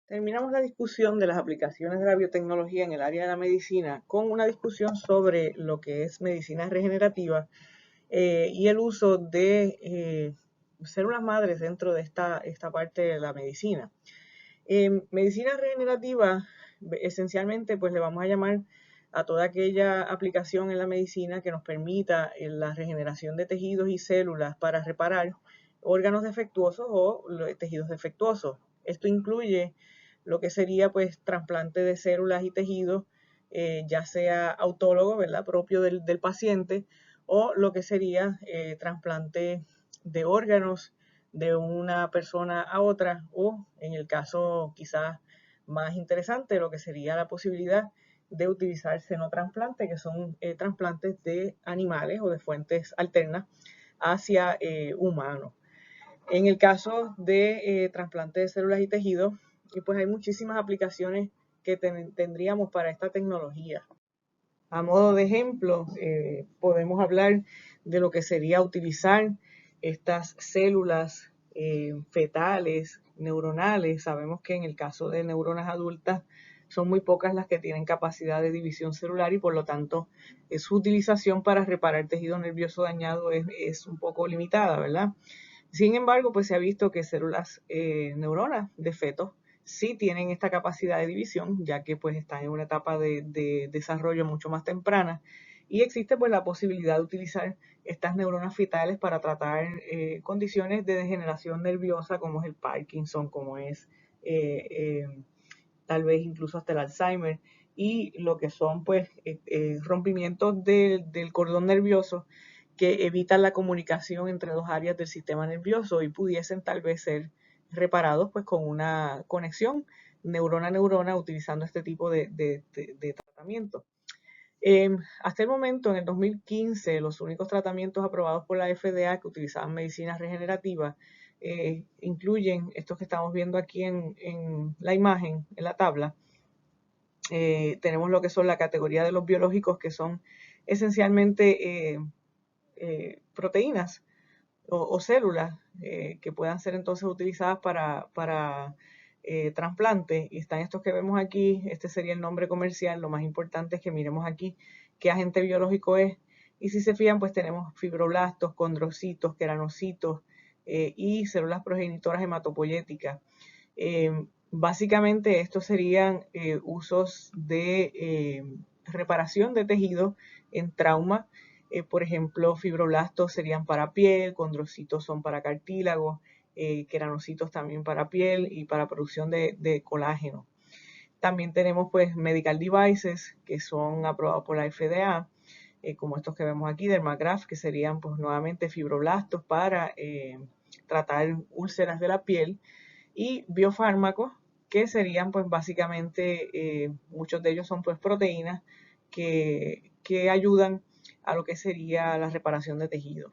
Terminamos la discusión de las aplicaciones de la biotecnología en el área de la medicina con una discusión sobre lo que es medicina regenerativa y el uso de células madres dentro de esta parte de la medicina. Medicina regenerativa, esencialmente, pues le vamos a llamar a toda aquella aplicación en la medicina que nos permita la regeneración de tejidos y células para reparar órganos defectuosos o tejidos defectuosos. Esto incluye lo que sería pues trasplante de células y tejidos, ya sea autólogo, ¿verdad? Propio del paciente, o lo que sería trasplante de órganos de una persona a otra, o en el caso quizás más interesante, lo que sería la posibilidad de utilizar senotransplante, que son trasplantes de animales o de fuentes alternas hacia humanos. En el caso de trasplante de células y tejidos, pues hay muchísimas aplicaciones que tendríamos para esta tecnología. A modo de ejemplo, podemos hablar de lo que sería utilizar estas células fetales, neuronales. Sabemos que en el caso de neuronas adultas son muy pocas las que tienen capacidad de división celular y por lo tanto su utilización para reparar tejido nervioso dañado es un poco limitada, ¿verdad? Sin embargo, pues se ha visto que células neuronas de fetos sí tienen esta capacidad de división, ya que pues están en una etapa de desarrollo mucho más temprana y existe pues la posibilidad de utilizar estas neuronas fetales para tratar condiciones de degeneración nerviosa como es el Parkinson, como es eh, eh, tal vez incluso hasta el Alzheimer y lo que son pues rompimientos del cordón nervioso que evitan la comunicación entre dos áreas del sistema nervioso y pudiesen tal vez ser reparados pues con una conexión neurona a neurona utilizando este tipo de tratamiento. Hasta el momento, en el 2015, los únicos tratamientos aprobados por la FDA que utilizaban medicinas regenerativas incluyen estos que estamos viendo aquí en la imagen, en la tabla. Tenemos lo que son la categoría de los biológicos, que son esencialmente proteínas o células que puedan ser entonces utilizadas para trasplante. Y están estos que vemos aquí, este sería el nombre comercial. Lo más importante es que miremos aquí qué agente biológico es. Y si se fijan, pues tenemos fibroblastos, condrocitos, keranocitos y células progenitoras hematopoyéticas. Básicamente estos serían usos de reparación de tejido en trauma. Por ejemplo, fibroblastos serían para piel, condrocitos son para cartílago, keranocitos también para piel y para producción de colágeno. También tenemos pues medical devices que son aprobados por la FDA, como estos que vemos aquí, Dermagraft, que serían pues nuevamente fibroblastos para tratar úlceras de la piel, y biofármacos, que serían pues básicamente, muchos de ellos son pues proteínas que ayudan a lo que sería la reparación de tejido.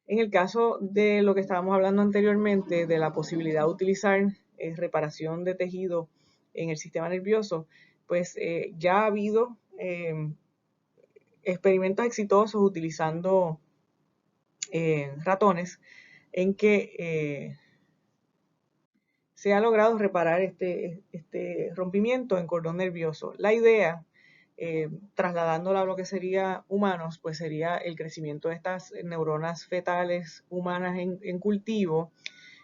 En el caso de lo que estábamos hablando anteriormente, de la posibilidad de utilizar reparación de tejido en el sistema nervioso, pues ya ha habido experimentos exitosos utilizando ratones en que se ha logrado reparar este rompimiento en cordón nervioso. La idea, trasladándola a lo que sería humanos, pues sería el crecimiento de estas neuronas fetales humanas en cultivo,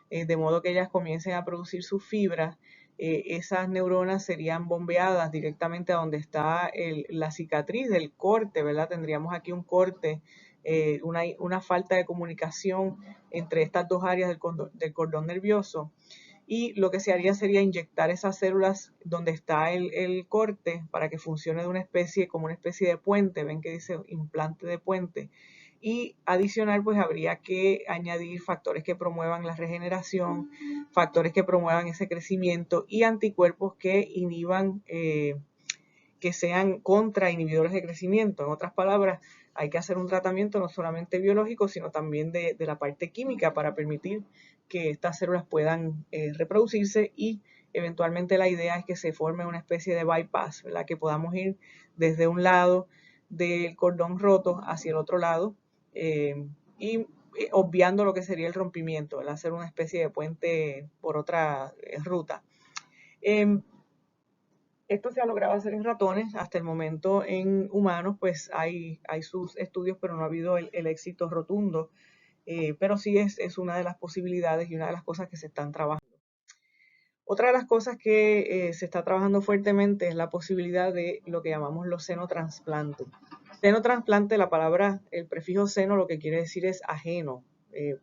de modo que ellas comiencen a producir sus fibras. Esas neuronas serían bombeadas directamente a donde está la cicatriz del corte, ¿verdad? Tendríamos aquí un corte, una falta de comunicación entre estas dos áreas del cordón nervioso, y lo que se haría sería inyectar esas células donde está el corte para que funcione de una especie, como una especie de puente. Ven que dice implante de puente. Y adicional, pues habría que añadir factores que promuevan la regeneración, factores que promuevan ese crecimiento y anticuerpos que inhiban, que sean contra inhibidores de crecimiento. En otras palabras, hay que hacer un tratamiento no solamente biológico, sino también de la parte química para permitir que estas células puedan reproducirse, y eventualmente la idea es que se forme una especie de bypass, ¿verdad? Que podamos ir desde un lado del cordón roto hacia el otro lado, y obviando lo que sería el rompimiento, el hacer una especie de puente por otra ruta. Esto se ha logrado hacer en ratones. Hasta el momento en humanos pues hay sus estudios, pero no ha habido el éxito rotundo. Pero sí es una de las posibilidades y una de las cosas que se están trabajando. Otra de las cosas que se está trabajando fuertemente es la posibilidad de lo que llamamos los xenotransplantes. Xenotrasplante, la palabra, el prefijo seno lo que quiere decir es ajeno.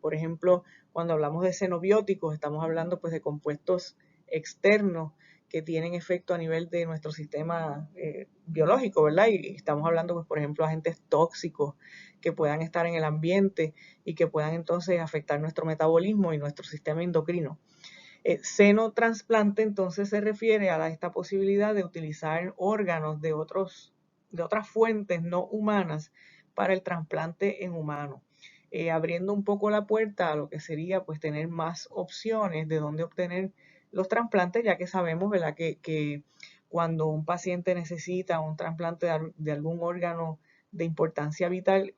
Por ejemplo, cuando hablamos de xenobióticos, estamos hablando pues de compuestos externos que tienen efecto a nivel de nuestro sistema biológico, ¿verdad? Y estamos hablando, pues, por ejemplo, agentes tóxicos que puedan estar en el ambiente y que puedan entonces afectar nuestro metabolismo y nuestro sistema endocrino. Xenotrasplante entonces se refiere a esta posibilidad de utilizar órganos de otras fuentes no humanas para el trasplante en humano, abriendo un poco la puerta a lo que sería pues tener más opciones de dónde obtener los trasplantes, ya que sabemos, ¿verdad?, que cuando un paciente necesita un trasplante de algún órgano de importancia vital,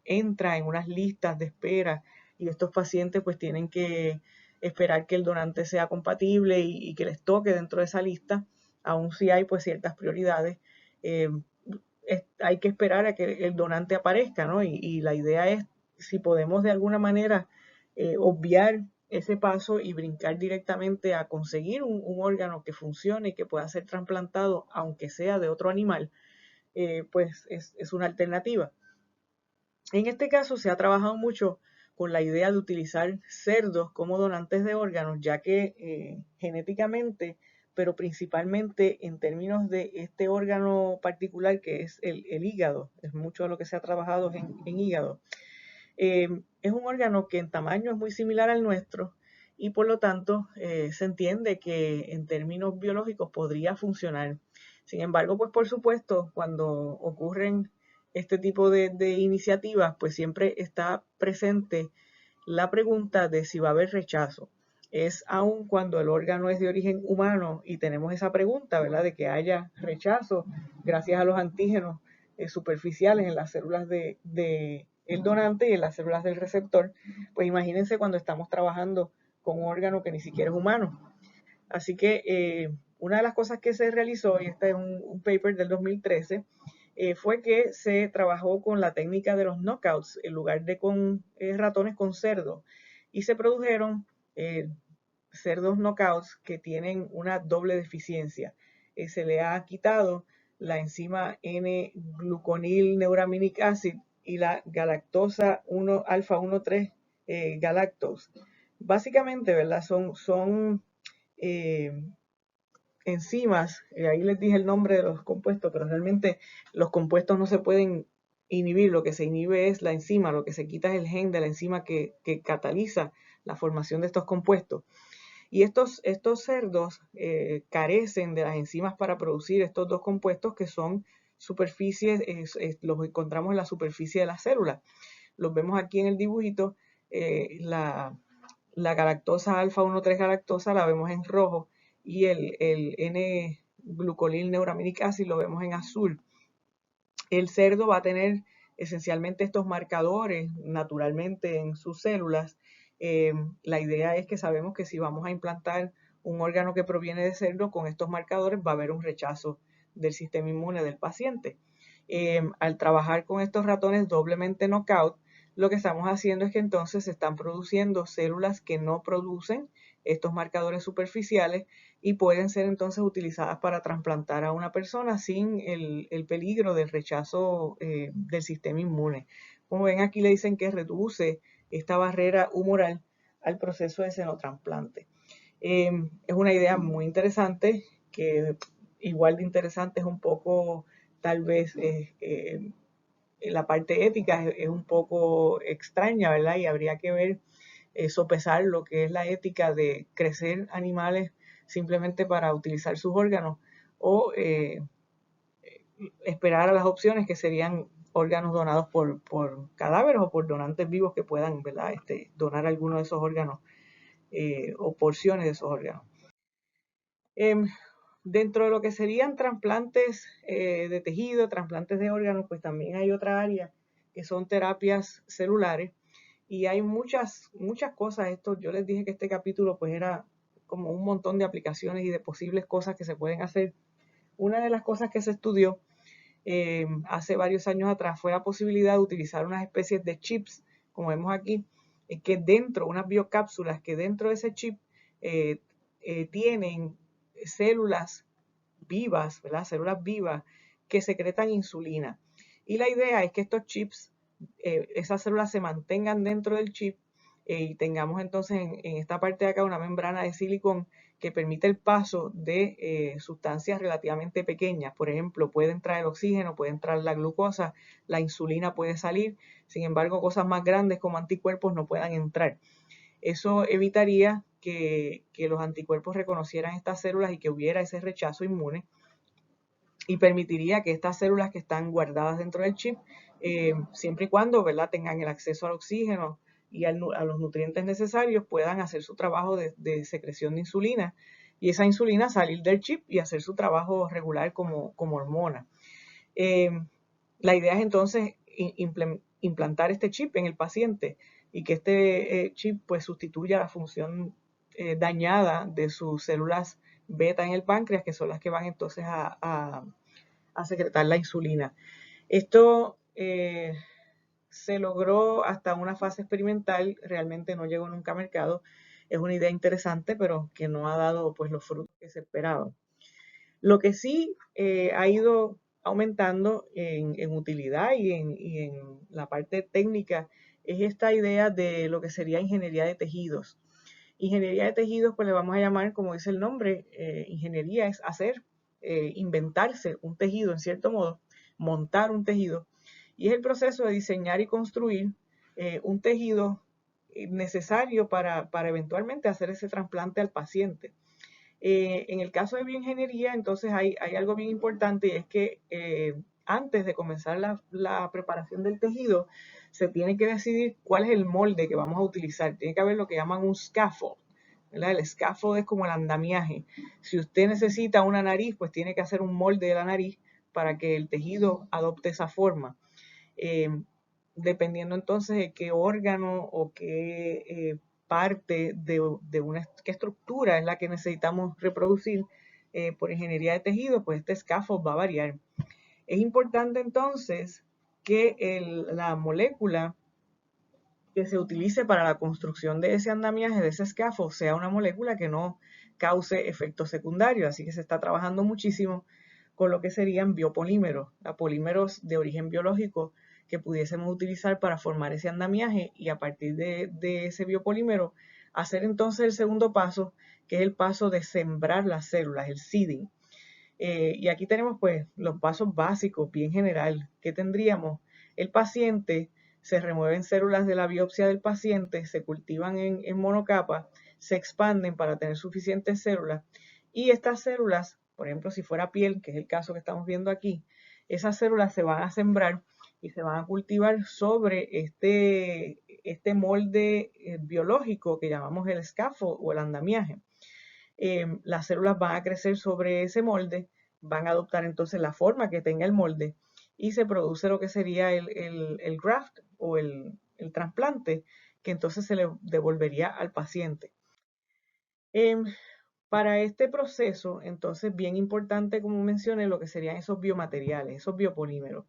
entra en unas listas de espera y estos pacientes pues tienen que esperar que el donante sea compatible y que les toque dentro de esa lista, aun si hay pues ciertas prioridades. Hay que esperar a que el donante aparezca, ¿no? Y la idea es, si podemos de alguna manera obviar ese paso y brincar directamente a conseguir un órgano que funcione y que pueda ser trasplantado, aunque sea de otro animal, pues es una alternativa. En este caso se ha trabajado mucho con la idea de utilizar cerdos como donantes de órganos, ya que genéticamente, pero principalmente en términos de este órgano particular que es el hígado, es mucho de lo que se ha trabajado en hígado. Es un órgano que en tamaño es muy similar al nuestro y por lo tanto se entiende que en términos biológicos podría funcionar. Sin embargo, pues por supuesto, cuando ocurren este tipo de iniciativas, pues siempre está presente la pregunta de si va a haber rechazo. Es aun cuando el órgano es de origen humano y tenemos esa pregunta, ¿verdad?, de que haya rechazo gracias a los antígenos superficiales en las células de el donante y en las células del receptor. Pues imagínense cuando estamos trabajando con un órgano que ni siquiera es humano. Así que una de las cosas que se realizó, y este es un paper del 2013, fue que se trabajó con la técnica de los knockouts en lugar de con ratones con cerdos, y se produjeron cerdos knockouts que tienen una doble deficiencia. Se le ha quitado la enzima N-gluconil neuraminic acid y la galactosa 1 alfa 1,3 galactose. Básicamente, ¿verdad? Son enzimas, ahí les dije el nombre de los compuestos, pero realmente los compuestos no se pueden inhibir, lo que se inhibe es la enzima, lo que se quita es el gen de la enzima que cataliza la formación de estos compuestos. Y estos cerdos carecen de las enzimas para producir estos dos compuestos que son superficies, los encontramos en la superficie de las células. Los vemos aquí en el dibujito, la galactosa alfa 1,3 galactosa la vemos en rojo y el N-gluconil neuraminic acid lo vemos en azul. El cerdo va a tener esencialmente estos marcadores naturalmente en sus células. La idea es que sabemos que si vamos a implantar un órgano que proviene de cerdo con estos marcadores va a haber un rechazo del sistema inmune del paciente. Al trabajar con estos ratones doblemente knockout, lo que estamos haciendo es que entonces se están produciendo células que no producen estos marcadores superficiales y pueden ser entonces utilizadas para trasplantar a una persona sin el peligro del rechazo del sistema inmune. Como ven, aquí le dicen que reduce esta barrera humoral al proceso de xenotrasplante. Es una idea muy interesante, que igual de interesante es un poco, tal vez, la parte ética es un poco extraña, ¿verdad? Y habría que ver, sopesar lo que es la ética de crecer animales simplemente para utilizar sus órganos o esperar a las opciones que serían órganos donados por cadáveres o por donantes vivos que puedan, ¿verdad?, donar alguno de esos órganos o porciones de esos órganos. Dentro de lo que serían trasplantes de tejido, trasplantes de órganos, pues también hay otra área que son terapias celulares. Y hay muchas cosas. Esto, yo les dije que este capítulo pues era como un montón de aplicaciones y de posibles cosas que se pueden hacer. Una de las cosas que se estudió hace varios años atrás fue la posibilidad de utilizar unas especies de chips, como vemos aquí, que dentro, unas biocápsulas que dentro de ese chip eh, tienen células vivas, ¿verdad? Células vivas que secretan insulina. Y la idea es que estos chips, esas células se mantengan dentro del chip y tengamos entonces en esta parte de acá una membrana de silicón que permite el paso de sustancias relativamente pequeñas. Por ejemplo, puede entrar el oxígeno, puede entrar la glucosa, la insulina puede salir, sin embargo, cosas más grandes como anticuerpos no puedan entrar. Eso evitaría que los anticuerpos reconocieran estas células y que hubiera ese rechazo inmune y permitiría que estas células que están guardadas dentro del chip, siempre y cuando, ¿verdad?, tengan el acceso al oxígeno y a los nutrientes necesarios, puedan hacer su trabajo de secreción de insulina y esa insulina salir del chip y hacer su trabajo regular como hormona. La idea es entonces implantar este chip en el paciente y que este chip pues sustituya la función dañada de sus células beta en el páncreas, que son las que van entonces a secretar la insulina. Esto se logró hasta una fase experimental, realmente no llegó nunca a mercado. Es una idea interesante, pero que no ha dado pues los frutos que se esperaban. Lo que sí ha ido aumentando en utilidad y en la parte técnica es esta idea de lo que sería ingeniería de tejidos. Ingeniería de tejidos, pues le vamos a llamar, como dice el nombre, ingeniería es hacer, inventarse un tejido en cierto modo, montar un tejido. Y es el proceso de diseñar y construir un tejido necesario para eventualmente hacer ese trasplante al paciente. En el caso de bioingeniería, entonces hay algo bien importante y es que antes de comenzar la preparación del tejido, se tiene que decidir cuál es el molde que vamos a utilizar. Tiene que haber lo que llaman un scaffold, ¿verdad? El scaffold es como el andamiaje. Si usted necesita una nariz, pues tiene que hacer un molde de la nariz para que el tejido adopte esa forma. Eh, Dependiendo entonces de qué órgano o qué parte de qué estructura es la que necesitamos reproducir por ingeniería de tejido, pues este scaffold va a variar. Es importante entonces que la molécula que se utilice para la construcción de ese andamiaje, de ese scaffold, sea una molécula que no cause efectos secundarios. Así que se está trabajando muchísimo con lo que serían biopolímeros, polímeros de origen biológico que pudiésemos utilizar para formar ese andamiaje y a partir de ese biopolímero hacer entonces el segundo paso, que es el paso de sembrar las células, el seeding. Y aquí tenemos pues los pasos básicos, bien general, que tendríamos. El paciente, se remueven células de la biopsia del paciente, se cultivan en monocapa, se expanden para tener suficientes células y estas células, por ejemplo, si fuera piel, que es el caso que estamos viendo aquí, esas células se van a sembrar y se van a cultivar sobre este molde biológico que llamamos el scaffold o el andamiaje. Las células van a crecer sobre ese molde, van a adoptar entonces la forma que tenga el molde y se produce lo que sería el graft o el trasplante que entonces se le devolvería al paciente. Em, para este proceso, entonces, bien importante, como mencioné, lo que serían esos biomateriales, esos biopolímeros.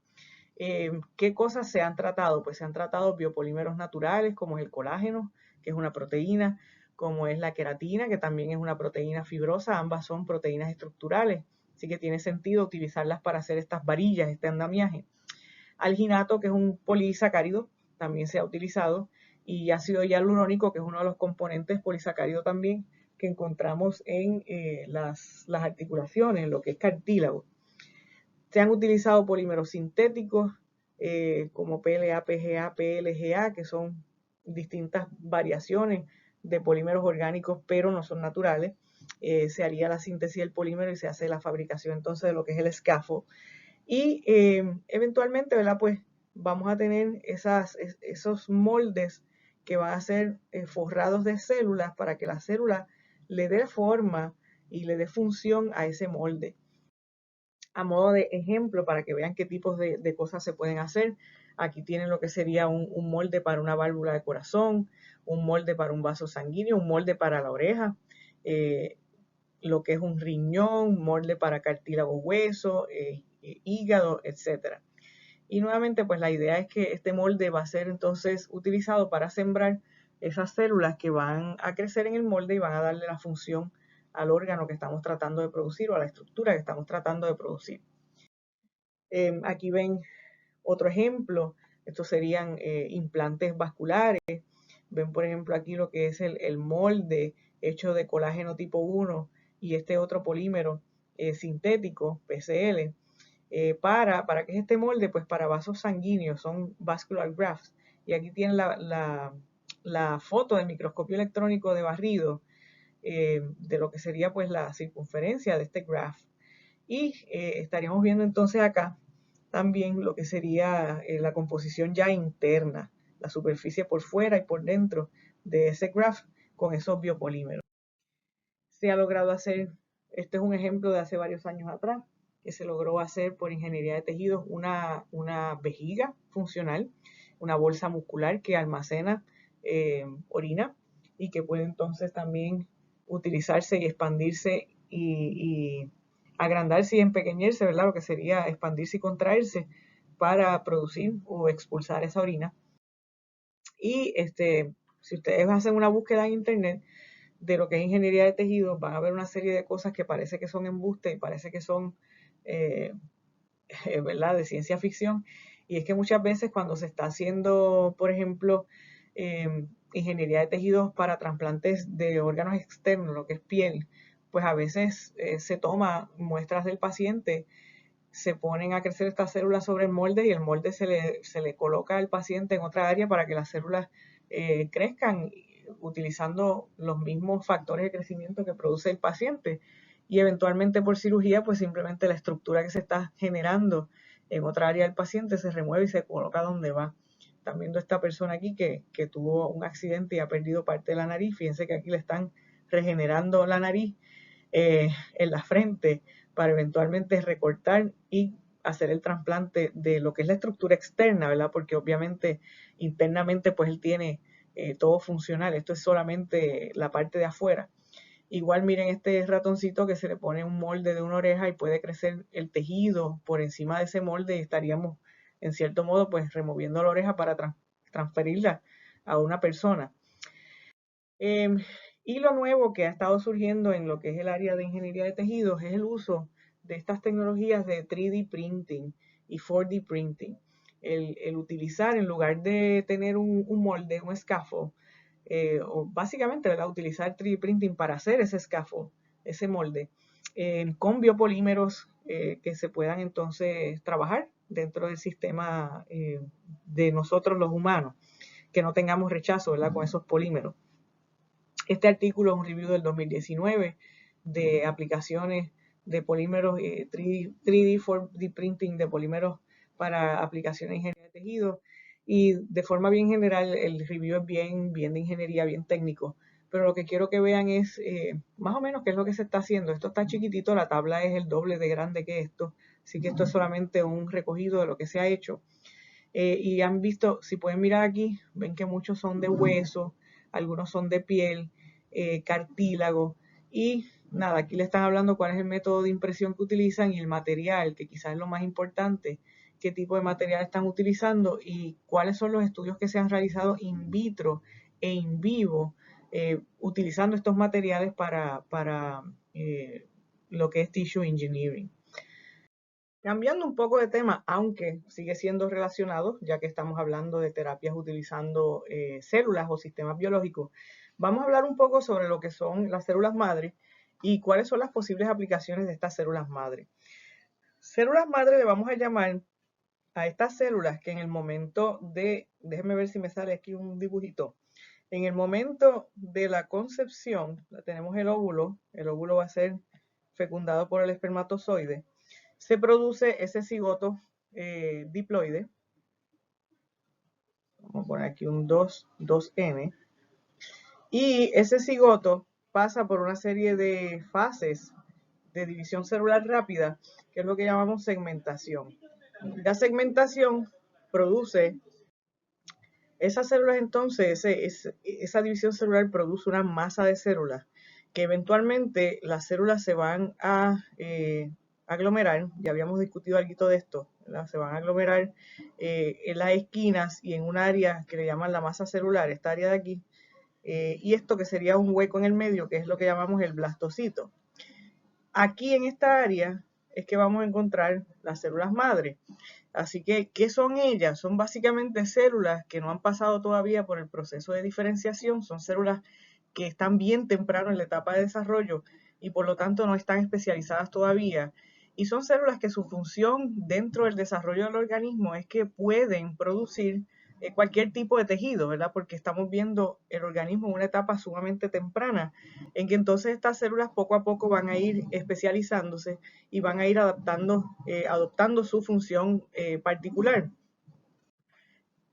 ¿Qué cosas se han tratado? Pues se han tratado biopolímeros naturales, como es el colágeno, que es una proteína, como es la queratina, que también es una proteína fibrosa, ambas son proteínas estructurales, así que tiene sentido utilizarlas para hacer estas varillas, este andamiaje. Alginato, que es un polisacárido, también se ha utilizado, y ácido hialurónico, que es uno de los componentes polisacárido también, que encontramos en las articulaciones, en lo que es cartílago. Se han utilizado polímeros sintéticos como PLA, PGA, PLGA, que son distintas variaciones de polímeros orgánicos, pero no son naturales. Se haría la síntesis del polímero y se hace la fabricación entonces de lo que es el scaffold. Y eventualmente, ¿verdad? Pues vamos a tener esos moldes que van a ser forrados de células para que la célula le dé forma y le dé función a ese molde. A modo de ejemplo, para que vean qué tipos de cosas se pueden hacer, Aquí tienen lo que sería un molde para una válvula de corazón, un molde para un vaso sanguíneo, un molde para la oreja, lo que es un riñón, un molde para cartílago hueso, hígado, etcétera. Y nuevamente, pues la idea es que este molde va a ser entonces utilizado para sembrar esas células que van a crecer en el molde y van a darle la función al órgano que estamos tratando de producir o a la estructura que estamos tratando de producir. Aquí ven otro ejemplo, estos serían implantes vasculares. Ven por ejemplo aquí lo que es el molde hecho de colágeno tipo 1 y este otro polímero sintético, PCL. ¿Para qué es este molde? Pues para vasos sanguíneos, son vascular grafts. Y aquí tienen la foto del microscopio electrónico de barrido de lo que sería pues la circunferencia de este graft. Y estaríamos viendo entonces acá también lo que sería la composición ya interna, la superficie por fuera y por dentro de ese graft con esos biopolímeros. Se ha logrado hacer, este es un ejemplo de hace varios años atrás, que se logró hacer por ingeniería de tejidos una vejiga funcional, una bolsa muscular que almacena orina y que puede entonces también utilizarse y expandirse y agrandarse y empequeñirse, ¿verdad? Lo que sería expandirse y contraerse para producir o expulsar esa orina. Y si ustedes hacen una búsqueda en internet de lo que es ingeniería de tejidos, van a ver una serie de cosas que parece que son embuste y parece que son, ¿verdad?, de ciencia ficción. Y es que muchas veces cuando se está haciendo, por ejemplo, ingeniería de tejidos para trasplantes de órganos externos, lo que es piel, pues a veces se toma muestras del paciente, se ponen a crecer estas células sobre el molde y el molde se le coloca al paciente en otra área para que las células crezcan utilizando los mismos factores de crecimiento que produce el paciente. Y eventualmente por cirugía, pues simplemente la estructura que se está generando en otra área del paciente se remueve y se coloca donde va. Están viendo esta persona aquí que tuvo un accidente y ha perdido parte de la nariz. Fíjense que aquí le están regenerando la nariz en la frente para eventualmente recortar y hacer el trasplante de lo que es la estructura externa, ¿verdad? Porque obviamente internamente pues él tiene todo funcional, esto es solamente la parte de afuera. Igual miren este ratoncito que se le pone un molde de una oreja y puede crecer el tejido por encima de ese molde y estaríamos en cierto modo pues removiendo la oreja para transferirla a una persona. Y lo nuevo que ha estado surgiendo en lo que es el área de ingeniería de tejidos es el uso de estas tecnologías de 3D printing y 4D printing. El utilizar, en lugar de tener un molde, un scaffold, o básicamente, ¿verdad?, utilizar 3D printing para hacer ese scaffold, ese molde, con biopolímeros que se puedan entonces trabajar dentro del sistema de nosotros los humanos, que no tengamos rechazo, ¿verdad?, con esos polímeros. Este artículo es un review del 2019 de aplicaciones de polímeros 3D 4D printing de polímeros para aplicaciones de ingeniería de tejido. Y de forma bien general, el review es bien de ingeniería, bien técnico. Pero lo que quiero que vean es más o menos qué es lo que se está haciendo. Esto está chiquitito, la tabla es el doble de grande que esto. Así que esto es solamente un recogido de lo que se ha hecho. Y han visto, si pueden mirar aquí, ven que muchos son de hueso, algunos son de piel, cartílago. Y nada, aquí le están hablando cuál es el método de impresión que utilizan y el material, que quizás es lo más importante, qué tipo de material están utilizando y cuáles son los estudios que se han realizado in vitro e in vivo utilizando estos materiales para lo que es tissue engineering. Cambiando un poco de tema, aunque sigue siendo relacionado, ya que estamos hablando de terapias utilizando células o sistemas biológicos, vamos a hablar un poco sobre lo que son las células madre y cuáles son las posibles aplicaciones de estas células madre. Células madre le vamos a llamar a estas células que en el momento de, déjenme ver si me sale aquí un dibujito, en el momento de la concepción, tenemos el óvulo va a ser fecundado por el espermatozoide, se produce ese cigoto diploide. Vamos a poner aquí un 2N. Y ese cigoto pasa por una serie de fases de división celular rápida, que es lo que llamamos segmentación. La segmentación produce, esas células entonces, esa división celular produce una masa de células que eventualmente las células se van a aglomerar, ya habíamos discutido algo de esto, ¿verdad? Se van a aglomerar en las esquinas y en un área que le llaman la masa celular, esta área de aquí, y esto que sería un hueco en el medio, que es lo que llamamos el blastocito. Aquí en esta área es que vamos a encontrar las células madre. Así que, ¿qué son ellas? Son básicamente células que no han pasado todavía por el proceso de diferenciación, son células que están bien temprano en la etapa de desarrollo y por lo tanto no están especializadas todavía. Y son células que su función dentro del desarrollo del organismo es que pueden producir cualquier tipo de tejido, ¿verdad? Porque estamos viendo el organismo en una etapa sumamente temprana, en que entonces estas células poco a poco van a ir especializándose y van a ir adoptando su función particular.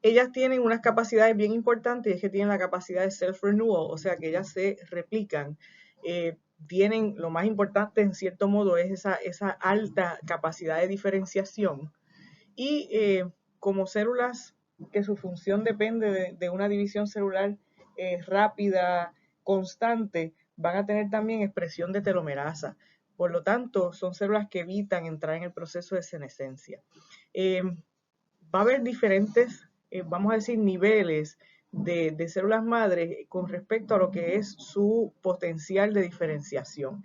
Ellas tienen unas capacidades bien importantes, y es que tienen la capacidad de self-renewal, o sea que ellas se replican. Tienen, lo más importante en cierto modo es esa alta capacidad de diferenciación. Y como células que su función depende de una división celular rápida, constante, van a tener también expresión de telomerasa. Por lo tanto, son células que evitan entrar en el proceso de senescencia. Va a haber diferentes, vamos a decir, niveles de células madres con respecto a lo que es su potencial de diferenciación.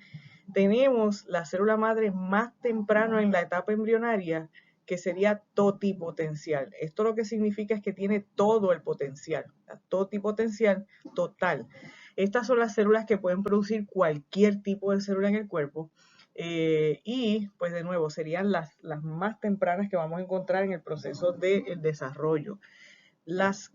Tenemos la célula madre más temprano en la etapa embrionaria, que sería totipotencial. Esto lo que significa es que tiene todo el potencial, totipotencial total. Estas son las células que pueden producir cualquier tipo de célula en el cuerpo. Y pues de nuevo serían las más tempranas que vamos a encontrar en el proceso de desarrollo.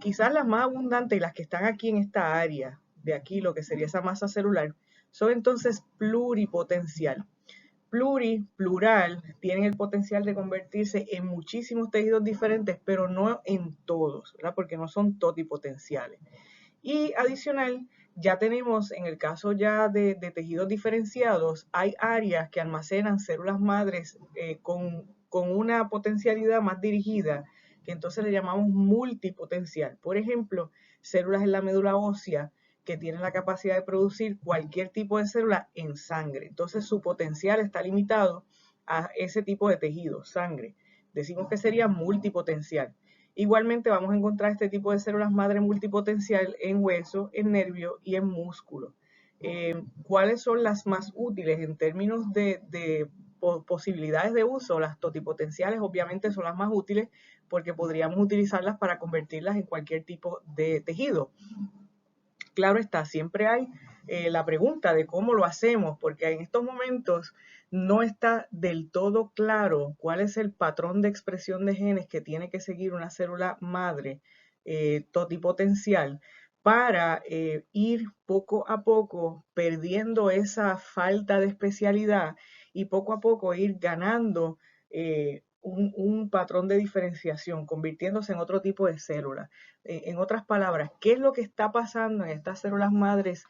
Quizás las más abundantes y las que están aquí en esta área, de aquí lo que sería esa masa celular, son entonces pluripotencial. Plural, tienen el potencial de convertirse en muchísimos tejidos diferentes, pero no en todos, ¿verdad? Porque no son totipotenciales. Y adicional, ya tenemos, en el caso ya de tejidos diferenciados, hay áreas que almacenan células madres con una potencialidad más dirigida, que entonces le llamamos multipotencial. Por ejemplo, células en la médula ósea que tienen la capacidad de producir cualquier tipo de célula en sangre. Entonces su potencial está limitado a ese tipo de tejido, sangre. Decimos que sería multipotencial. Igualmente vamos a encontrar este tipo de células madre multipotencial en hueso, en nervio y en músculo. ¿Cuáles son las más útiles en términos de posibilidades de uso? Las totipotenciales obviamente son las más útiles porque podríamos utilizarlas para convertirlas en cualquier tipo de tejido. Claro está, siempre hay la pregunta de cómo lo hacemos, porque en estos momentos no está del todo claro cuál es el patrón de expresión de genes que tiene que seguir una célula madre totipotencial para ir poco a poco perdiendo esa falta de especialidad y poco a poco ir ganando un patrón de diferenciación, convirtiéndose en otro tipo de célula. En otras palabras, ¿qué es lo que está pasando en estas células madres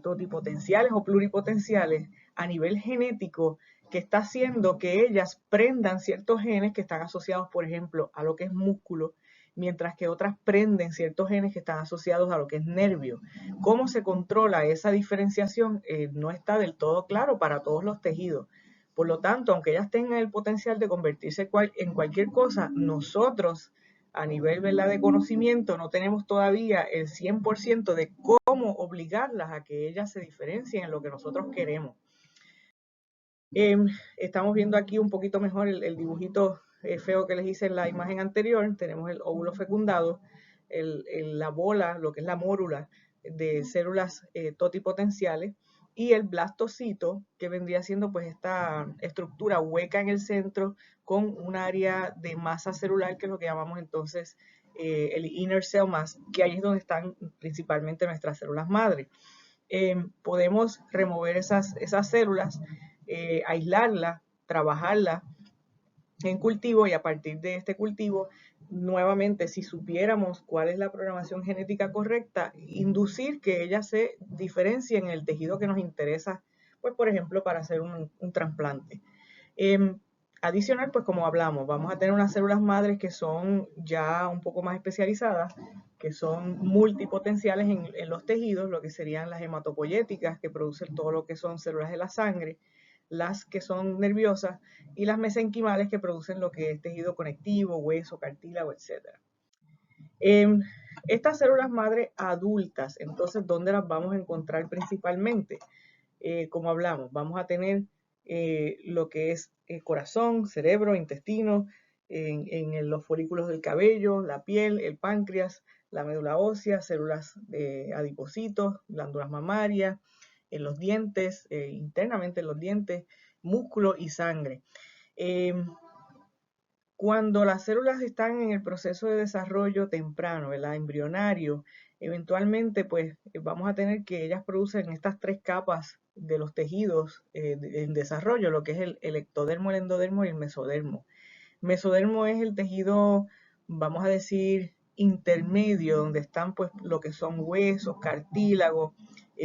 totipotenciales o pluripotenciales a nivel genético que está haciendo que ellas prendan ciertos genes que están asociados, por ejemplo, a lo que es músculo, mientras que otras prenden ciertos genes que están asociados a lo que es nervio? ¿Cómo se controla esa diferenciación? No está del todo claro para todos los tejidos. Por lo tanto, aunque ellas tengan el potencial de convertirse en cualquier cosa, nosotros a nivel, ¿verdad?, de conocimiento no tenemos todavía el 100% de cómo obligarlas a que ellas se diferencien en lo que nosotros queremos. Estamos viendo aquí un poquito mejor el dibujito feo que les hice en la imagen anterior. Tenemos el óvulo fecundado, la bola, lo que es la mórula de células totipotenciales, y el blastocito, que vendría siendo pues esta estructura hueca en el centro con un área de masa celular, que es lo que llamamos entonces el inner cell mass, que ahí es donde están principalmente nuestras células madre. Podemos remover esas células, aislarlas, trabajarlas en cultivo, y a partir de este cultivo, nuevamente, si supiéramos cuál es la programación genética correcta, inducir que ellas se diferencien en el tejido que nos interesa, pues por ejemplo, para hacer un trasplante. Adicional, pues como hablamos, vamos a tener unas células madres que son ya un poco más especializadas, que son multipotenciales en los tejidos, lo que serían las hematopoyéticas, que producen todo lo que son células de la sangre, las que son nerviosas, y las mesenquimales, que producen lo que es tejido conectivo, hueso, cartílago, etc. Estas células madre adultas, entonces, ¿dónde las vamos a encontrar principalmente? Como hablamos, vamos a tener lo que es corazón, cerebro, intestino, en los folículos del cabello, la piel, el páncreas, la médula ósea, células de adipocitos, glándulas mamarias, en los dientes, internamente en los dientes, músculo y sangre. Cuando las células están en el proceso de desarrollo temprano, ¿verdad? Embrionario, eventualmente pues vamos a tener que ellas producen estas tres capas de los tejidos en desarrollo, lo que es el ectodermo, el endodermo y el mesodermo. Mesodermo es el tejido, vamos a decir, intermedio, donde están pues lo que son huesos, cartílagos,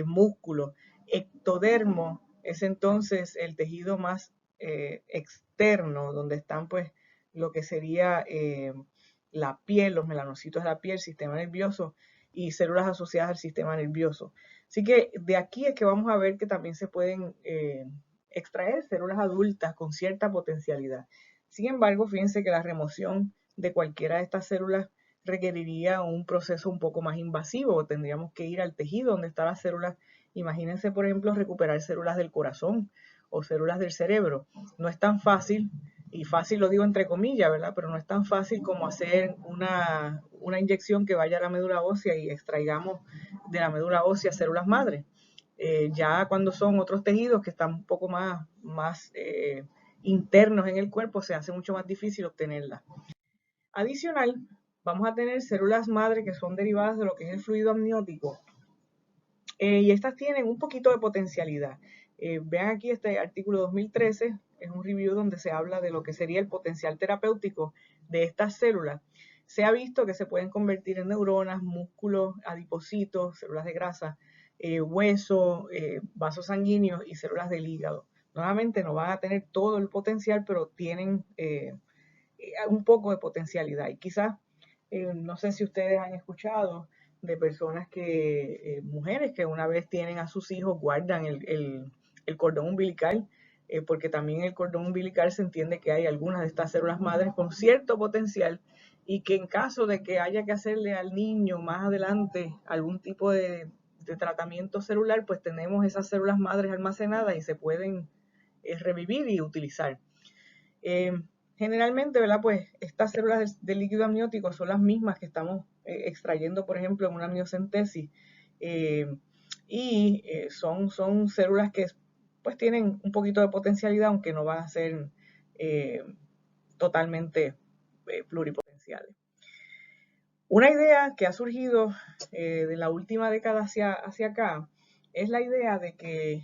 músculos. Ectodermo es entonces el tejido más externo, donde están pues lo que sería la piel, los melanocitos de la piel, sistema nervioso y células asociadas al sistema nervioso. Así que de aquí es que vamos a ver que también se pueden extraer células adultas con cierta potencialidad. Sin embargo, fíjense que la remoción de cualquiera de estas células requeriría un proceso un poco más invasivo. Tendríamos que ir al tejido donde están las células. Imagínense, por ejemplo, recuperar células del corazón o células del cerebro. No es tan fácil, y fácil lo digo entre comillas, ¿verdad? Pero no es tan fácil como hacer una inyección que vaya a la médula ósea y extraigamos de la médula ósea células madre. Ya cuando son otros tejidos que están un poco más internos en el cuerpo, se hace mucho más difícil obtenerlas. Adicional, vamos a tener células madre que son derivadas de lo que es el fluido amniótico, y estas tienen un poquito de potencialidad. Vean aquí este artículo 2013, es un review donde se habla de lo que sería el potencial terapéutico de estas células. Se ha visto que se pueden convertir en neuronas, músculos, adipocitos, células de grasa, hueso, vasos sanguíneos y células del hígado. Nuevamente no van a tener todo el potencial, pero tienen un poco de potencialidad. Y quizás, no sé si ustedes han escuchado de personas mujeres que una vez tienen a sus hijos, guardan el cordón umbilical, porque también el cordón umbilical se entiende que hay algunas de estas células madres con cierto potencial y que en caso de que haya que hacerle al niño más adelante algún tipo de tratamiento celular, pues tenemos esas células madres almacenadas y se pueden revivir y utilizar. Generalmente, ¿verdad? Pues estas células del líquido amniótico son las mismas que estamos extrayendo, por ejemplo, en una amniocentesis, son células que pues tienen un poquito de potencialidad, aunque no van a ser totalmente pluripotenciales. Una idea que ha surgido de la última década hacia acá es la idea de que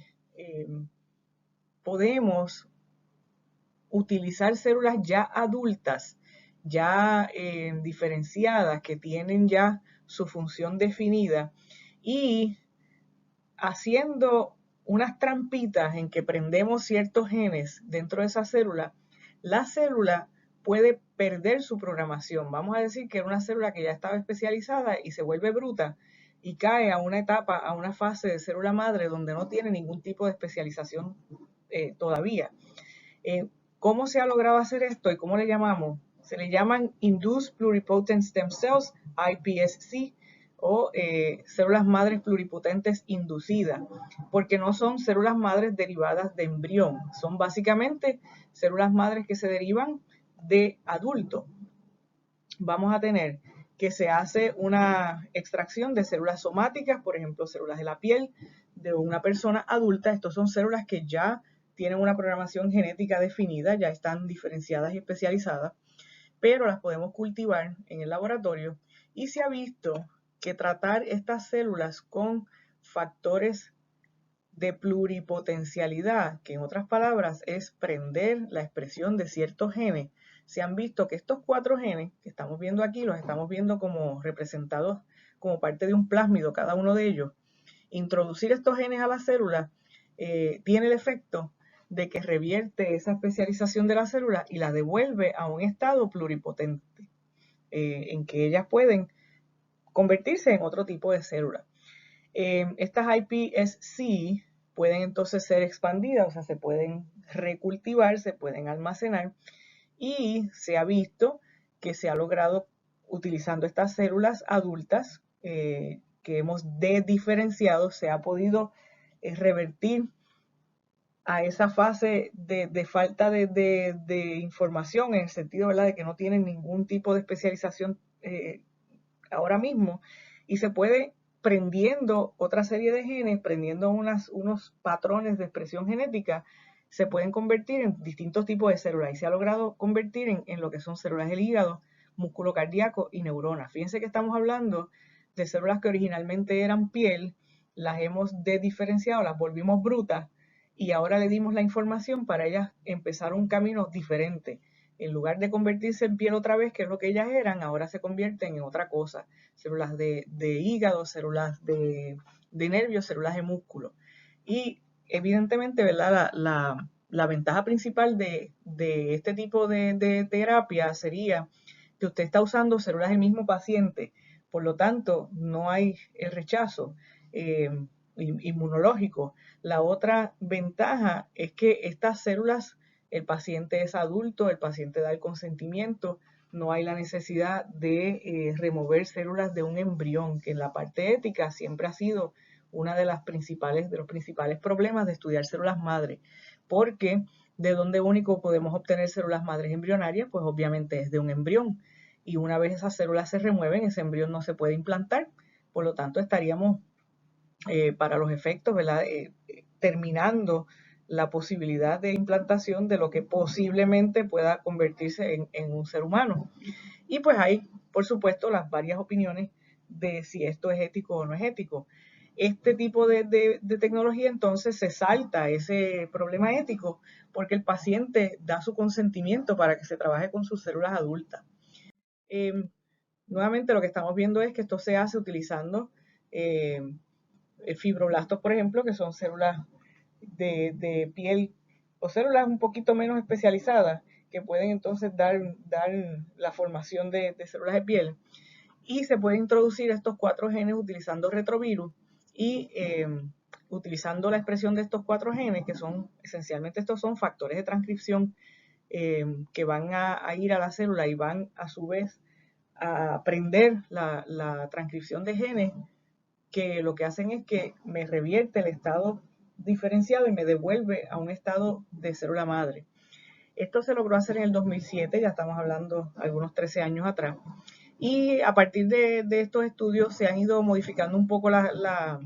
podemos utilizar células ya adultas, ya diferenciadas, que tienen ya su función definida, y haciendo unas trampitas en que prendemos ciertos genes dentro de esa célula, la célula puede perder su programación. Vamos a decir que era una célula que ya estaba especializada y se vuelve bruta y cae a una etapa, a una fase de célula madre donde no tiene ningún tipo de especialización todavía. ¿Cómo se ha logrado hacer esto y cómo le llamamos? Se le llaman Induced Pluripotent Stem Cells, iPSC, o células madres pluripotentes inducidas, porque no son células madres derivadas de embrión, son básicamente células madres que se derivan de adultos. Vamos a tener que se hace una extracción de células somáticas, por ejemplo, células de la piel de una persona adulta. Estos son células que ya tienen una programación genética definida, ya están diferenciadas y especializadas, pero las podemos cultivar en el laboratorio y se ha visto que tratar estas células con factores de pluripotencialidad, que en otras palabras es prender la expresión de ciertos genes, se han visto que estos 4 genes que estamos viendo aquí, los estamos viendo como representados como parte de un plásmido, cada uno de ellos. Introducir estos genes a la célula tiene el efecto de que revierte esa especialización de la célula y la devuelve a un estado pluripotente, en que ellas pueden convertirse en otro tipo de célula. Estas iPSC pueden entonces ser expandidas, o sea, se pueden recultivar, se pueden almacenar, y se ha visto que se ha logrado, utilizando estas células adultas que hemos diferenciado, se ha podido revertir a esa fase de falta de información, en el sentido, ¿verdad?, de que no tienen ningún tipo de especialización ahora mismo, y se puede, prendiendo otra serie de genes, prendiendo unos patrones de expresión genética, se pueden convertir en distintos tipos de células, y se ha logrado convertir en lo que son células del hígado, músculo cardíaco y neuronas. Fíjense que estamos hablando de células que originalmente eran piel, las hemos diferenciado, las volvimos brutas, y ahora le dimos la información para ellas empezar un camino diferente. En lugar de convertirse en piel otra vez, que es lo que ellas eran, ahora se convierten en otra cosa. Células de hígado, células de nervios, células de músculo. Y evidentemente, ¿verdad?, la ventaja principal de este tipo de terapia sería que usted está usando células del mismo paciente, por lo tanto no hay el rechazo inmunológico. La otra ventaja es que estas células, el paciente es adulto, el paciente da el consentimiento, no hay la necesidad de remover células de un embrión, que en la parte ética siempre ha sido una de los principales problemas de estudiar células madre, porque de dónde único podemos obtener células madres embrionarias, pues obviamente es de un embrión, y una vez esas células se remueven, ese embrión no se puede implantar, por lo tanto estaríamos para los efectos, ¿verdad?, terminando la posibilidad de implantación de lo que posiblemente pueda convertirse en un ser humano. Y pues hay, por supuesto, las varias opiniones de si esto es ético o no es ético. Este tipo de tecnología entonces se salta ese problema ético porque el paciente da su consentimiento para que se trabaje con sus células adultas. Nuevamente lo que estamos viendo es que esto se hace utilizando fibroblastos, por ejemplo, que son células de piel o células un poquito menos especializadas que pueden entonces dar la formación de células de piel, y se puede introducir estos 4 genes utilizando retrovirus y utilizando la expresión de estos 4 genes, que son esencialmente, estos son factores de transcripción que van a ir a la célula y van a su vez a aprender la transcripción de genes, que lo que hacen es que me revierte el estado diferenciado y me devuelve a un estado de célula madre. Esto se logró hacer en el 2007, ya estamos hablando algunos 13 años atrás. Y a partir de estos estudios se han ido modificando un poco la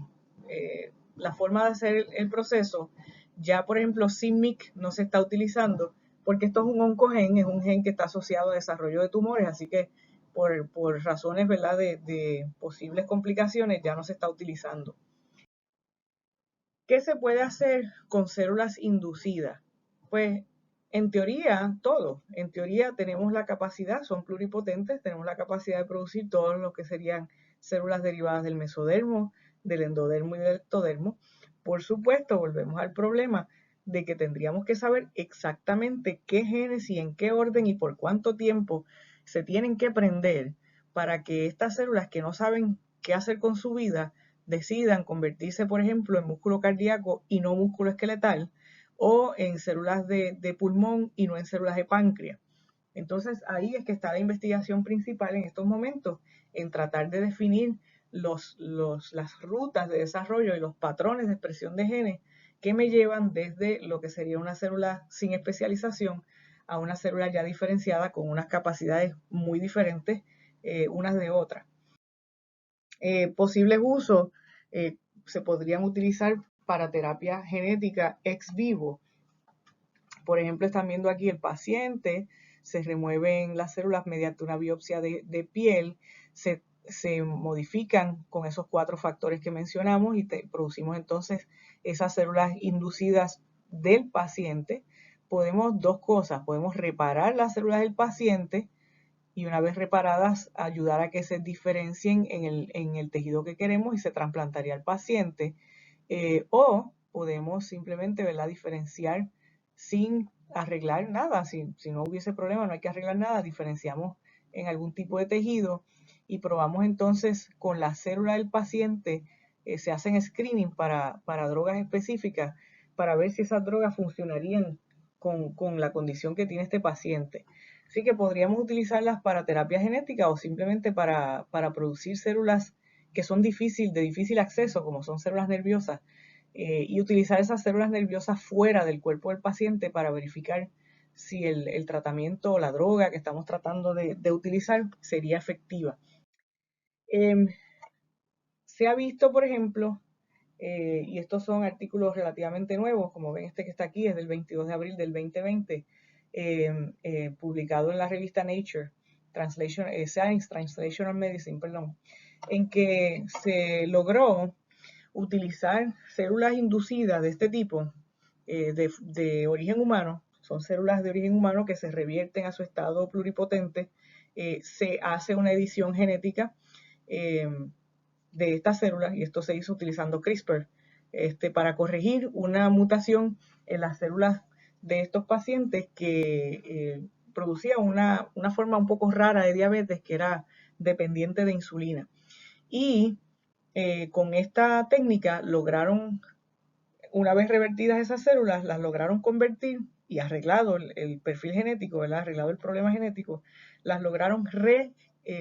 forma de hacer el proceso. Ya, por ejemplo, CIMMYC no se está utilizando porque esto es un oncogen, es un gen que está asociado a desarrollo de tumores, así que por razones, ¿verdad?, de posibles complicaciones ya no se está utilizando. ¿Qué se puede hacer con células inducidas? Pues en teoría, todo. En teoría tenemos la capacidad, son pluripotentes, tenemos la capacidad de producir todo lo que serían células derivadas del mesodermo, del endodermo y del ectodermo. Por supuesto, volvemos al problema de que tendríamos que saber exactamente qué genes y en qué orden y por cuánto tiempo se tienen que prender para que estas células que no saben qué hacer con su vida decidan convertirse, por ejemplo, en músculo cardíaco y no músculo esqueletal, o en células de pulmón y no en células de páncreas. Entonces ahí es que está la investigación principal en estos momentos, en tratar de definir las rutas de desarrollo y los patrones de expresión de genes que me llevan desde lo que sería una célula sin especialización a una célula ya diferenciada con unas capacidades muy diferentes unas de otras. Posibles usos se podrían utilizar para terapia genética ex vivo. Por ejemplo, están viendo aquí el paciente, se remueven las células mediante una biopsia de piel, se modifican con esos 4 factores que mencionamos y producimos entonces esas células inducidas del paciente. Podemos 2 cosas, podemos reparar las células del paciente y una vez reparadas ayudar a que se diferencien en el tejido que queremos y se trasplantaría al paciente, o podemos simplemente, ¿verdad?, diferenciar sin arreglar nada. Si no hubiese problema, no hay que arreglar nada, diferenciamos en algún tipo de tejido y probamos entonces con la célula del paciente, se hacen screening para drogas específicas para ver si esas drogas funcionarían con la condición que tiene este paciente. Así que podríamos utilizarlas para terapia genética o simplemente para producir células que son de difícil acceso, como son células nerviosas, y utilizar esas células nerviosas fuera del cuerpo del paciente para verificar si el tratamiento o la droga que estamos tratando de utilizar sería efectiva. Se ha visto, por ejemplo, y estos son artículos relativamente nuevos, como ven este que está aquí, es del 22 de abril del 2020, publicado en la revista Nature, Science Translational Medicine, perdón, en que se logró utilizar células inducidas de este tipo, de origen humano, son células de origen humano que se revierten a su estado pluripotente, se hace una edición genética de estas células, y esto se hizo utilizando CRISPR, para corregir una mutación en las células de estos pacientes que producía una forma un poco rara de diabetes que era dependiente de insulina. Y con esta técnica lograron, una vez revertidas esas células, las lograron convertir y arreglado el perfil genético, ¿verdad? Arreglado el problema genético, las lograron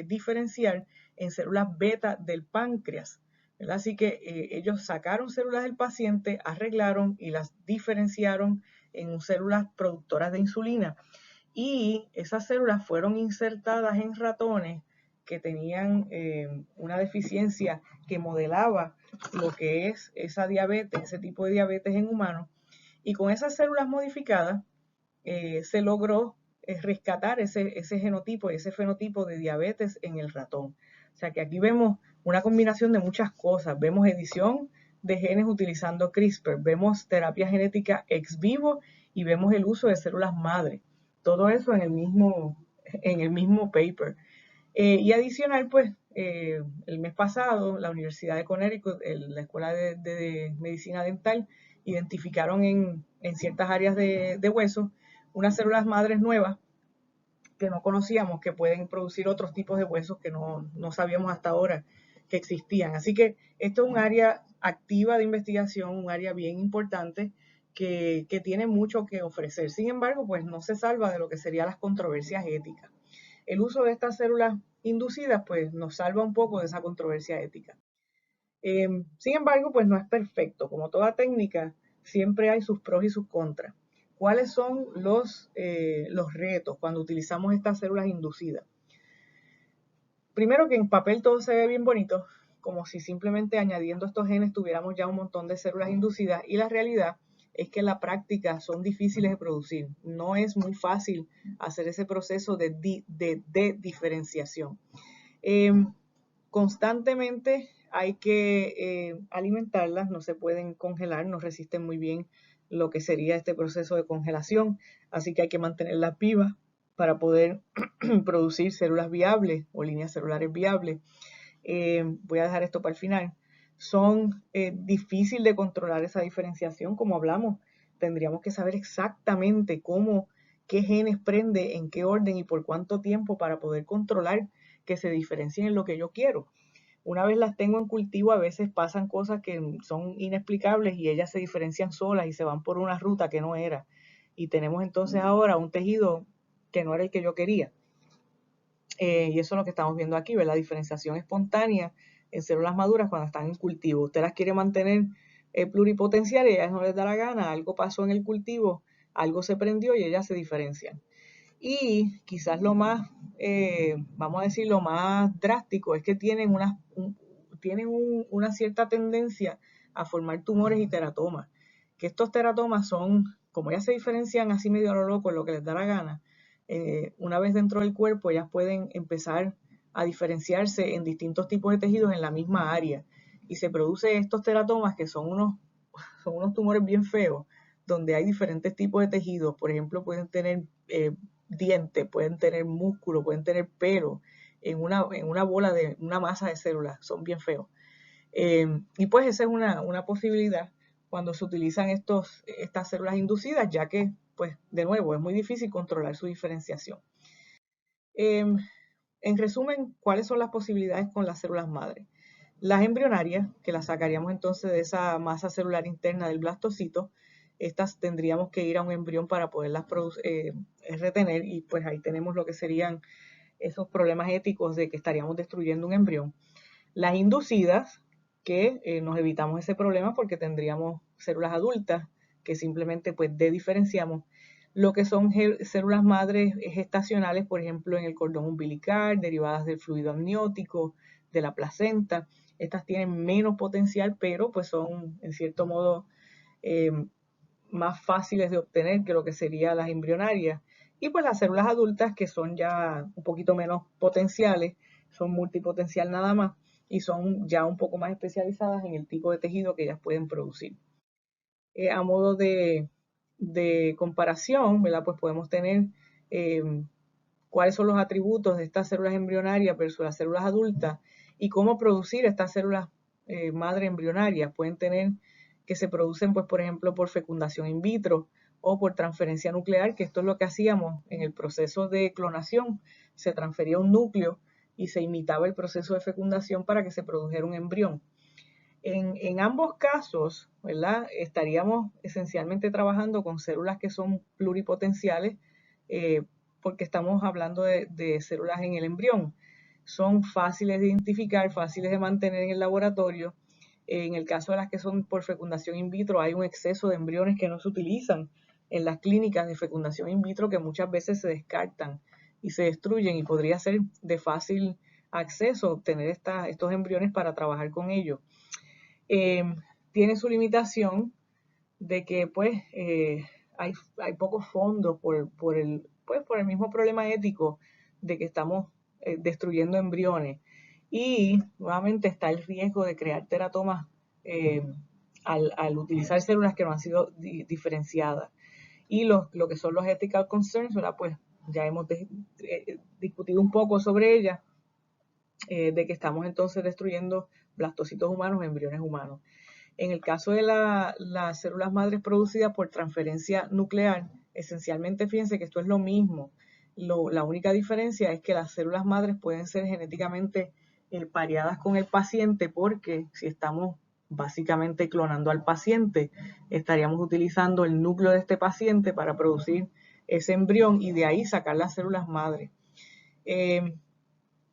diferenciar en células beta del páncreas, ¿verdad? Así que ellos sacaron células del paciente, arreglaron y las diferenciaron en células productoras de insulina. Y esas células fueron insertadas en ratones que tenían una deficiencia que modelaba lo que es esa diabetes, ese tipo de diabetes en humanos. Y con esas células modificadas se logró rescatar ese genotipo y ese fenotipo de diabetes en el ratón. O sea que aquí vemos una combinación de muchas cosas. Vemos edición de genes utilizando CRISPR, vemos terapia genética ex vivo y vemos el uso de células madre. Todo eso en el mismo paper. Y adicional, pues, el mes pasado, la Universidad de Connecticut, la Escuela de Medicina Dental, identificaron en ciertas áreas de hueso unas células madres nuevas que no conocíamos, que pueden producir otros tipos de huesos que no sabíamos hasta ahora que existían. Así que esto es un área activa de investigación, un área bien importante que tiene mucho que ofrecer. Sin embargo, pues no se salva de lo que serían las controversias éticas. El uso de estas células inducidas, pues nos salva un poco de esa controversia ética. Sin embargo, pues no es perfecto. Como toda técnica, siempre hay sus pros y sus contras. ¿Cuáles son los retos cuando utilizamos estas células inducidas? Primero, que en papel todo se ve bien bonito, como si simplemente añadiendo estos genes tuviéramos ya un montón de células inducidas, y la realidad es que en la práctica son difíciles de producir. No es muy fácil hacer ese proceso de diferenciación. Constantemente hay que alimentarlas, no se pueden congelar, no resisten muy bien lo que sería este proceso de congelación, así que hay que mantenerlas vivas para poder producir células viables o líneas celulares viables. Voy a dejar esto para el final. Son difícil de controlar esa diferenciación, como hablamos. Tendríamos que saber exactamente qué genes prende, en qué orden y por cuánto tiempo para poder controlar que se diferencien en lo que yo quiero. Una vez las tengo en cultivo, a veces pasan cosas que son inexplicables y ellas se diferencian solas y se van por una ruta que no era. Y tenemos entonces ahora un tejido que no era el que yo quería. Y eso es lo que estamos viendo aquí, ¿ver? La diferenciación espontánea en células maduras cuando están en cultivo. Usted las quiere mantener pluripotenciales y a ellas no les da la gana, algo pasó en el cultivo, algo se prendió y ellas se diferencian. Y quizás lo más, vamos a decir, lo más drástico es que tienen una cierta tendencia a formar tumores y teratomas. Que estos teratomas son, como ellas se diferencian así medio a lo loco, lo que les da la gana, una vez dentro del cuerpo ellas pueden empezar a diferenciarse en distintos tipos de tejidos en la misma área. Y se producen estos teratomas que son unos tumores bien feos, donde hay diferentes tipos de tejidos. Por ejemplo, pueden tener dientes, pueden tener músculo, pueden tener pelo en una bola de una masa de células. Son bien feos. Y pues esa es una posibilidad cuando se utilizan estas células inducidas, ya que pues de nuevo, es muy difícil controlar su diferenciación. En resumen, ¿cuáles son las posibilidades con las células madre? Las embrionarias, que las sacaríamos entonces de esa masa celular interna del blastocito, estas tendríamos que ir a un embrión para poderlas retener, y pues ahí tenemos lo que serían esos problemas éticos de que estaríamos destruyendo un embrión. Las inducidas, que nos evitamos ese problema porque tendríamos células adultas que simplemente pues diferenciamos. Lo que son células madres gestacionales, por ejemplo, en el cordón umbilical, derivadas del fluido amniótico, de la placenta. Estas tienen menos potencial, pero pues son en cierto modo más fáciles de obtener que lo que serían las embrionarias. Y pues las células adultas, que son ya un poquito menos potenciales, son multipotencial nada más, y son ya un poco más especializadas en el tipo de tejido que ellas pueden producir. A modo de comparación, ¿verdad? Pues podemos tener cuáles son los atributos de estas células embrionarias versus las células adultas y cómo producir estas células madre embrionarias. Pueden tener que se producen, pues, por ejemplo, por fecundación in vitro o por transferencia nuclear, que esto es lo que hacíamos en el proceso de clonación. Se transfería un núcleo y se imitaba el proceso de fecundación para que se produjera un embrión. En ambos casos, ¿verdad? Estaríamos esencialmente trabajando con células que son pluripotenciales, porque estamos hablando de células en el embrión. Son fáciles de identificar, fáciles de mantener en el laboratorio. En el caso de las que son por fecundación in vitro, hay un exceso de embriones que no se utilizan en las clínicas de fecundación in vitro, que muchas veces se descartan y se destruyen, y podría ser de fácil acceso obtener estos embriones para trabajar con ellos. Tiene su limitación de que pues hay pocos fondos por el mismo problema ético de que estamos destruyendo embriones, y nuevamente está el riesgo de crear teratomas al utilizar células que no han sido diferenciadas. Y lo que son los ethical concerns, ¿verdad? Pues ya hemos discutido un poco sobre ellas, de que estamos entonces destruyendo blastocitos humanos, embriones humanos. En el caso de las células madres producidas por transferencia nuclear, esencialmente fíjense que esto es lo mismo. La única diferencia es que las células madres pueden ser genéticamente pareadas con el paciente, porque si estamos básicamente clonando al paciente, estaríamos utilizando el núcleo de este paciente para producir ese embrión y de ahí sacar las células madres.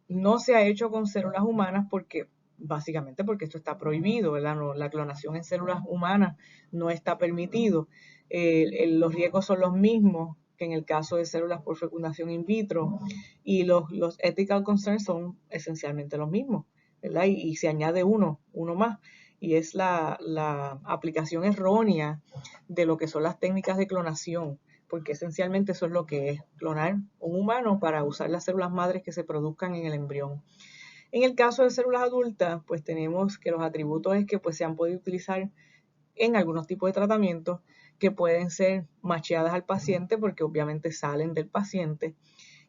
No se ha hecho con células humanas básicamente porque esto está prohibido, ¿verdad? No, la clonación en células humanas no está permitido. Los riesgos son los mismos que en el caso de células por fecundación in vitro, y los ethical concerns son esencialmente los mismos, ¿verdad? Y se añade uno más, y es la aplicación errónea de lo que son las técnicas de clonación, porque esencialmente eso es lo que es clonar un humano para usar las células madres que se produzcan en el embrión. En el caso de células adultas, pues tenemos que los atributos es que pues se han podido utilizar en algunos tipos de tratamientos que pueden ser macheadas al paciente, porque obviamente salen del paciente,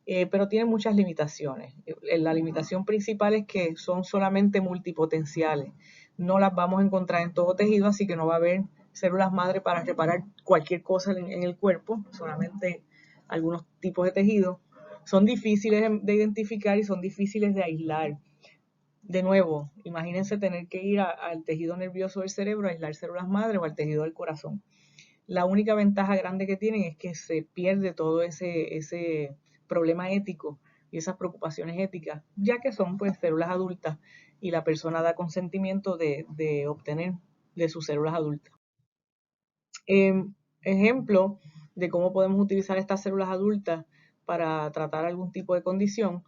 pero tienen muchas limitaciones. La limitación principal es que son solamente multipotenciales. No las vamos a encontrar en todo tejido, así que no va a haber células madre para reparar cualquier cosa en el cuerpo, solamente algunos tipos de tejido. Son difíciles de identificar y son difíciles de aislar. De nuevo, imagínense tener que ir al tejido nervioso del cerebro a aislar células madre, o al tejido del corazón. La única ventaja grande que tienen es que se pierde todo ese problema ético y esas preocupaciones éticas, ya que son pues células adultas y la persona da consentimiento de obtener de sus células adultas. Ejemplo de cómo podemos utilizar estas células adultas para tratar algún tipo de condición.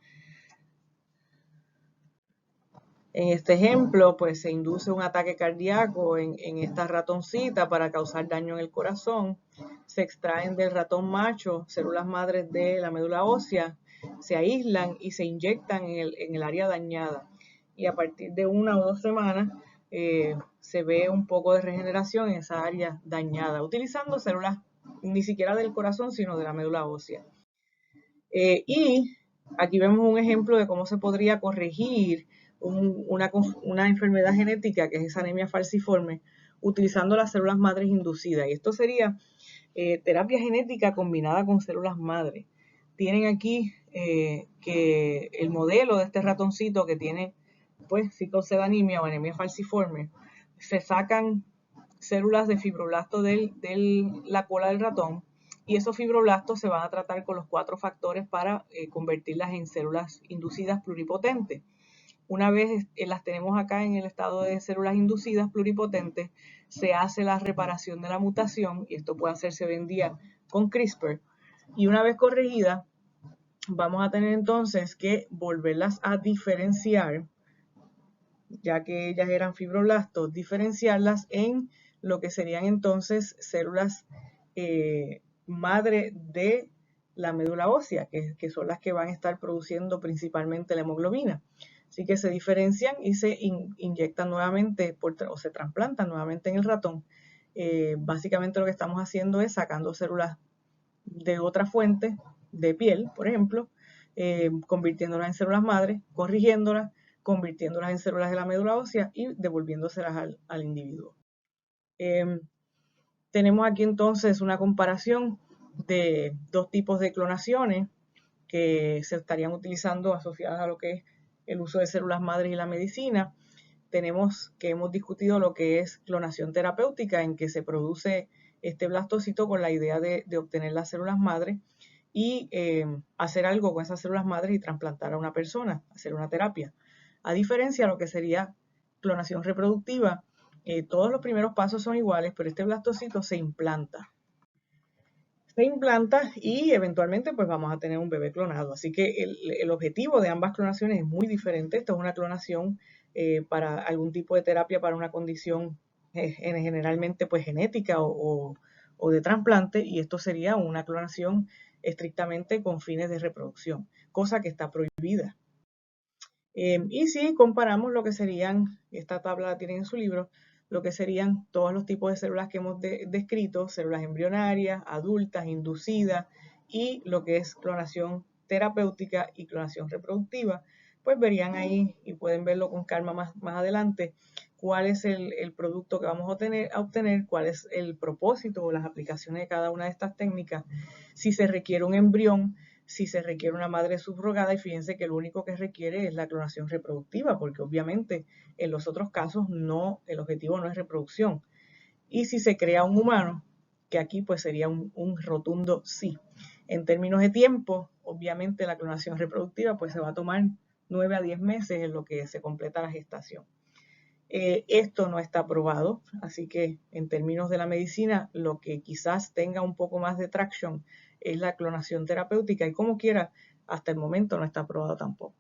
En este ejemplo, pues se induce un ataque cardíaco en esta ratoncita para causar daño en el corazón. Se extraen del ratón macho células madres de la médula ósea, se aíslan y se inyectan en el área dañada. Y a partir de 1 o 2 semanas se ve un poco de regeneración en esa área dañada, utilizando células ni siquiera del corazón, sino de la médula ósea. Y aquí vemos un ejemplo de cómo se podría corregir una enfermedad genética, que es esa anemia falciforme, utilizando las células madres inducidas. Y esto sería terapia genética combinada con células madre. Tienen aquí que el modelo de este ratoncito que tiene pues sickle-cell-anemia o anemia falciforme, se sacan células de fibroblastos de la cola del ratón y esos fibroblastos se van a tratar con los 4 factores para convertirlas en células inducidas pluripotentes. Una vez las tenemos acá en el estado de células inducidas pluripotentes, se hace la reparación de la mutación, y esto puede hacerse hoy en día con CRISPR, y una vez corregida, vamos a tener entonces que volverlas a diferenciar, ya que ellas eran fibroblastos, diferenciarlas en lo que serían entonces células madre de la médula ósea, que son las que van a estar produciendo principalmente la hemoglobina. Así que se diferencian y se inyectan nuevamente o se trasplantan nuevamente en el ratón. Básicamente lo que estamos haciendo es sacando células de otra fuente, de piel, por ejemplo, convirtiéndolas en células madre, corrigiéndolas, convirtiéndolas en células de la médula ósea y devolviéndoselas al individuo. Tenemos aquí entonces una comparación de 2 tipos de clonaciones que se estarían utilizando asociadas a lo que es el uso de células madres y la medicina. Tenemos que hemos discutido lo que es clonación terapéutica, en que se produce este blastocito con la idea de obtener las células madres y hacer algo con esas células madres y trasplantar a una persona, hacer una terapia. A diferencia de lo que sería clonación reproductiva, todos los primeros pasos son iguales, pero este blastocito se implanta. Se implanta y eventualmente pues vamos a tener un bebé clonado. Así que el objetivo de ambas clonaciones es muy diferente. Esto es una clonación para algún tipo de terapia para una condición generalmente pues genética o de trasplante, y esto sería una clonación estrictamente con fines de reproducción, cosa que está prohibida. Y si comparamos lo que serían, esta tabla la tienen en su libro, lo que serían todos los tipos de células que hemos descrito, células embrionarias, adultas, inducidas, y lo que es clonación terapéutica y clonación reproductiva, pues verían ahí y pueden verlo con calma más adelante, cuál es el producto que vamos a obtener, cuál es el propósito o las aplicaciones de cada una de estas técnicas, si se requiere un embrión, si se requiere una madre subrogada, y fíjense que lo único que requiere es la clonación reproductiva, porque obviamente en los otros casos el objetivo no es reproducción. Y si se crea un humano, que aquí pues sería un rotundo sí. En términos de tiempo, obviamente la clonación reproductiva pues se va a tomar 9 a 10 meses en lo que se completa la gestación. Esto no está aprobado, así que en términos de la medicina, lo que quizás tenga un poco más de tracción es la clonación terapéutica, y como quiera, hasta el momento no está aprobado tampoco.